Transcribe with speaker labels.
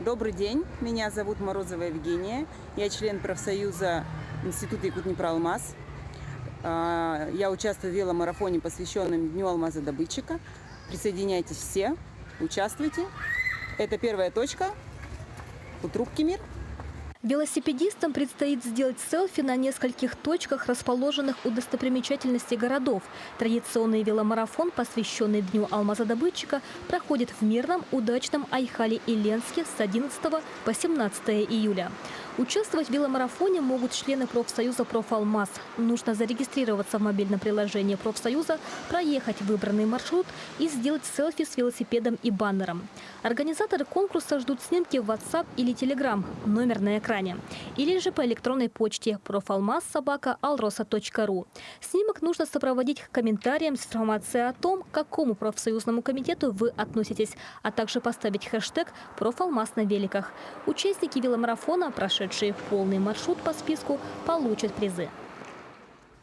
Speaker 1: Добрый день, меня зовут Морозова Евгения, я член профсоюза Института Якутнепроалмаз. Я участвую в веломарафоне, посвященном Дню алмазодобытчика. Присоединяйтесь все, участвуйте. Это первая точка. Утрубки мир.
Speaker 2: Велосипедистам предстоит сделать селфи на нескольких точках, расположенных у достопримечательностей городов. Традиционный веломарафон, посвященный Дню алмазодобытчика, проходит в мирном, удачном Айхале-и-Ленске с 11 по 17 июля. Участвовать в веломарафоне могут члены профсоюза «Профалмаз». Нужно зарегистрироваться в мобильном приложении профсоюза, проехать выбранный маршрут и сделать селфи с велосипедом и баннером. Организаторы конкурса ждут снимки в WhatsApp или Telegram, номер на экране. Или же по электронной почте profalmaz@alrosa.ru. Снимок нужно сопроводить комментарием с информацией о том, к какому профсоюзному комитету вы относитесь, а также поставить хэштег «Профалмаз на великах». Участники веломарафона, прошедшие полный маршрут по списку, получат призы.